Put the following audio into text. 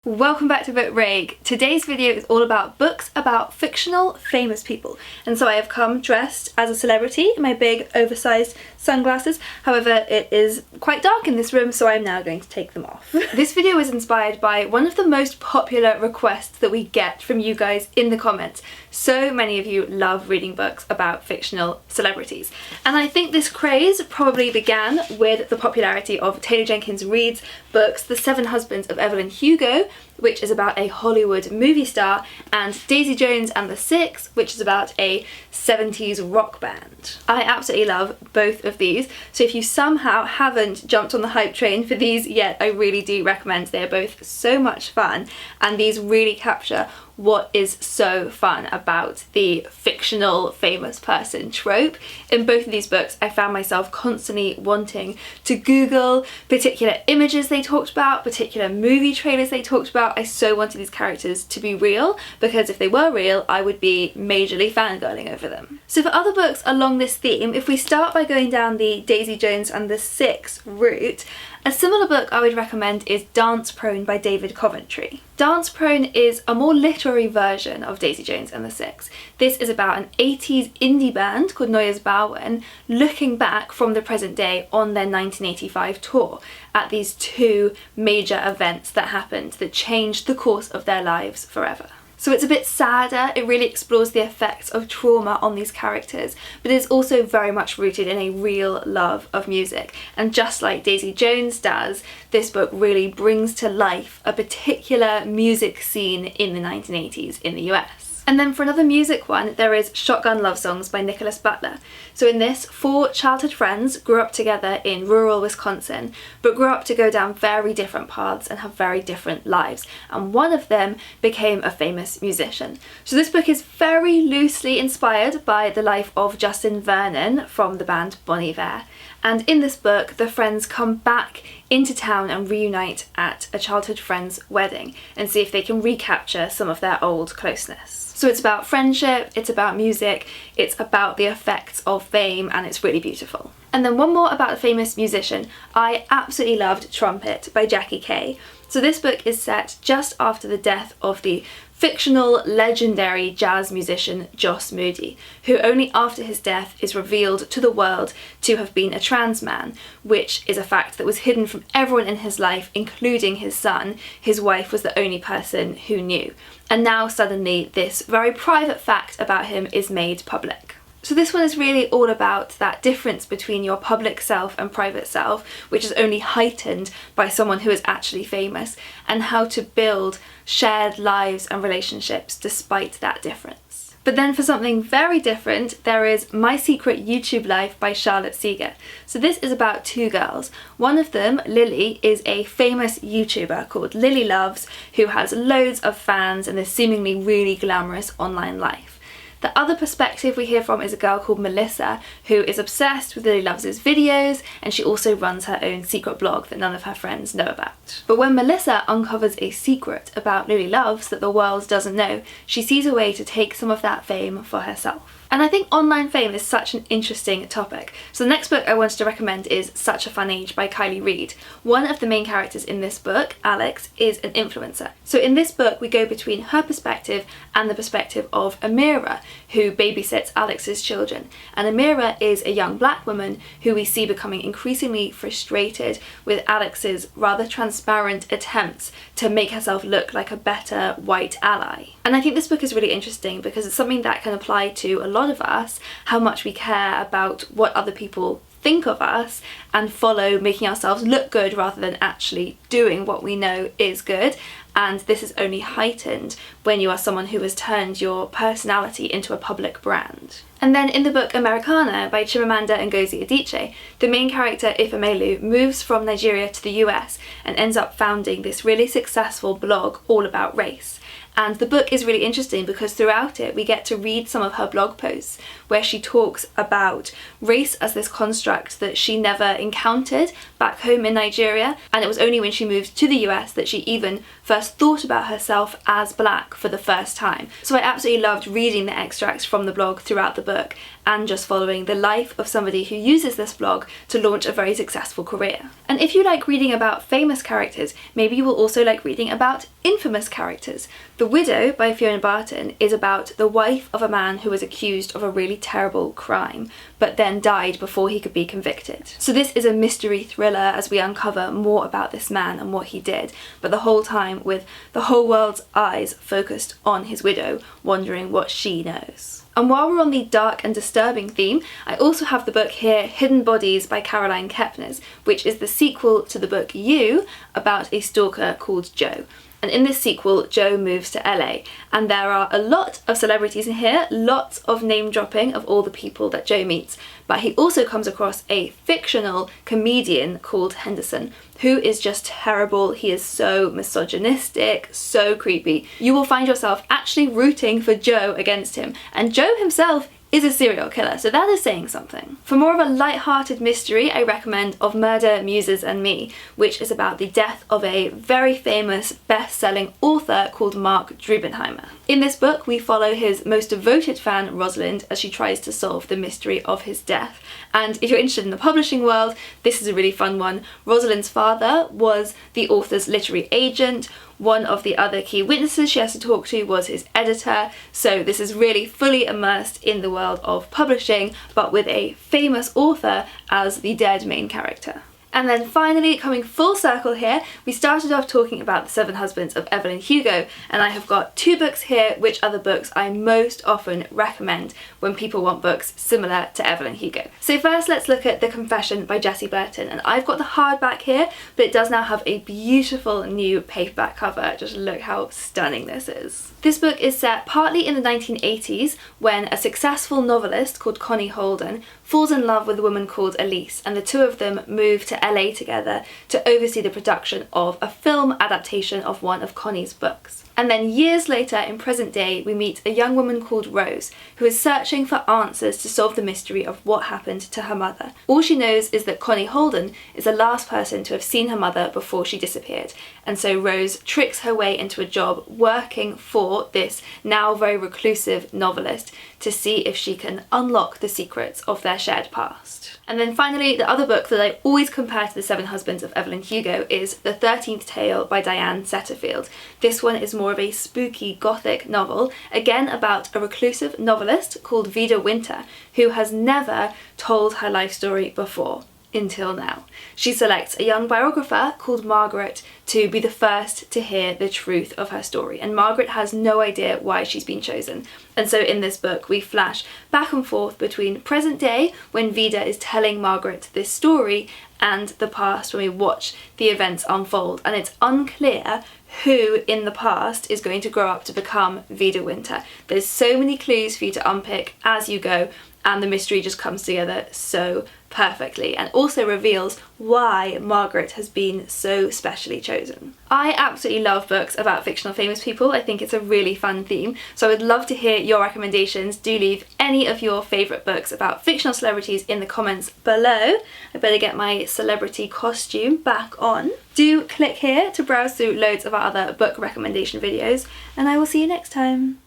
Welcome back to Book Rag. Today's video is all about books about fictional famous people, and so I have come dressed as a celebrity in my big oversized sunglasses. However, it is quite dark in this room, so I'm now going to take them off. This video is inspired by one of the most popular requests that we get from you guys in the comments. So many of you love reading books about fictional celebrities, and I think this craze probably began with the popularity of Taylor Jenkins Reid's books The Seven Husbands of Evelyn Hugo, which is about a Hollywood movie star, and Daisy Jones and the Six, which is about a 70s rock band. I absolutely love both of these, so if you somehow haven't jumped on the hype train for these yet, I really do recommend. They are both so much fun, and these really capture what is so fun about the fictional famous person trope. In both of these books, I found myself constantly wanting to Google particular images they talked about, particular movie trailers they talked about. I so wanted these characters to be real, because if they were real, I would be majorly fangirling over them. So for other books along this theme, if we start by going down the Daisy Jones and the Six route, a similar book I would recommend is Dance Prone by David Coventry. Dance Prone is a more literary version of Daisy Jones and the Six. This is about an 80s indie band called Neues Bauen looking back from the present day on their 1985 tour at these two major events that happened that changed the course of their lives forever. So it's a bit sadder, it really explores the effects of trauma on these characters, but it's also very much rooted in a real love of music. And just like Daisy Jones does, this book really brings to life a particular music scene in the 1980s in the US. And then for another music one, there is Shotgun Love Songs by Nicholas Butler. So in this, four childhood friends grew up together in rural Wisconsin, but grew up to go down very different paths and have very different lives. And one of them became a famous musician. So this book is very loosely inspired by the life of Justin Vernon from the band Bon Iver. And in this book, the friends come back into town and reunite at a childhood friend's wedding and see if they can recapture some of their old closeness. So it's about friendship, it's about music, it's about the effects of fame, and it's really beautiful. And then one more about a famous musician. I absolutely loved Trumpet by Jackie Kay. So this book is set just after the death of the fictional legendary jazz musician Joss Moody, who only after his death is revealed to the world to have been a trans man, which is a fact that was hidden from everyone in his life, including his son. His wife was the only person who knew. And now suddenly this very private fact about him is made public. So this one is really all about that difference between your public self and private self, which is only heightened by someone who is actually famous, and how to build shared lives and relationships despite that difference. But then for something very different, there is My Secret YouTube Life by Charlotte Seeger. So this is about two girls. One of them, Lily, is a famous YouTuber called Lily Loves, who has loads of fans and this seemingly really glamorous online life. The other perspective we hear from is a girl called Melissa, who is obsessed with Lily Loves' videos, and she also runs her own secret blog that none of her friends know about. But when Melissa uncovers a secret about Lily Loves that the world doesn't know, she sees a way to take some of that fame for herself. And I think online fame is such an interesting topic. So the next book I wanted to recommend is Such a Fun Age by Kylie Reid. One of the main characters in this book, Alex, is an influencer. So in this book we go between her perspective and the perspective of Amira, who babysits Alex's children. And Amira is a young black woman who we see becoming increasingly frustrated with Alex's rather transparent attempts to make herself look like a better white ally. And I think this book is really interesting because it's something that can apply to a lot of us, how much we care about what other people think of us and follow making ourselves look good rather than actually doing what we know is good. And this is only heightened when you are someone who has turned your personality into a public brand. And then in the book Americana by Chimamanda Ngozi Adichie, the main character Ifemelu moves from Nigeria to the US and ends up founding this really successful blog all about race. And the book is really interesting because throughout it we get to read some of her blog posts where she talks about race as this construct that she never encountered back home in Nigeria, and it was only when she moved to the US that she even first thought about herself as black for the first time. So I absolutely loved reading the extracts from the blog throughout the book and just following the life of somebody who uses this blog to launch a very successful career. And if you like reading about famous characters, maybe you will also like reading about infamous characters. The Widow by Fiona Barton is about the wife of a man who was accused of a really terrible crime, but then died before he could be convicted. So this is a mystery thriller as we uncover more about this man and what he did, but the whole time with the whole world's eyes focused on his widow, wondering what she knows. And while we're on the dark and disturbing theme, I also have the book here, Hidden Bodies by Caroline Kepnes, which is the sequel to the book You, about a stalker called Joe. And in this sequel, Joe moves to LA, and there are a lot of celebrities in here, lots of name dropping of all the people that Joe meets, but he also comes across a fictional comedian called Henderson, who is just terrible. He is so misogynistic, so creepy. You will find yourself actually rooting for Joe against him, and Joe himself is a serial killer, so that is saying something. For more of a light-hearted mystery, I recommend Of Murder, Muses Me, which is about the death of a very famous best-selling author called Mark Drubenheimer. In this book, we follow his most devoted fan, Rosalind, as she tries to solve the mystery of his death. And if you're interested in the publishing world, this is a really fun one. Rosalind's father was the author's literary agent. One of the other key witnesses she has to talk to was his editor, so this is really fully immersed in the world of publishing, but with a famous author as the dead main character. And then finally, coming full circle here, we started off talking about The Seven Husbands of Evelyn Hugo, and I have got two books here which are the books I most often recommend when people want books similar to Evelyn Hugo. So first let's look at The Confession by Jessie Burton, and I've got the hardback here, but it does now have a beautiful new paperback cover. Just look how stunning this is. This book is set partly in the 1980s when a successful novelist called Connie Holden falls in love with a woman called Elise, and the two of them move to LA together to oversee the production of a film adaptation of one of Connie's books. And then years later, in present day, we meet a young woman called Rose, who is searching for answers to solve the mystery of what happened to her mother. All she knows is that Connie Holden is the last person to have seen her mother before she disappeared, and so Rose tricks her way into a job working for this now very reclusive novelist to see if she can unlock the secrets of their shared past. And then finally, the other book that I always compare to The Seven Husbands of Evelyn Hugo is The 13th Tale by Diane Setterfield. This one is more of a spooky gothic novel, again about a reclusive novelist called Vida Winter, who has never told her life story before. Until now. She selects a young biographer called Margaret to be the first to hear the truth of her story, and Margaret has no idea why she's been chosen. And so in this book we flash back and forth between present day, when Vida is telling Margaret this story, and the past when we watch the events unfold, and it's unclear who in the past is going to grow up to become Vida Winter. There's so many clues for you to unpick as you go, and the mystery just comes together so perfectly, and also reveals why Margaret has been so specially chosen. I absolutely love books about fictional famous people. I think it's a really fun theme, so I would love to hear your recommendations. Do leave any of your favourite books about fictional celebrities in the comments below. I better get my celebrity costume back on. Do click here to browse through loads of our other book recommendation videos, and I will see you next time.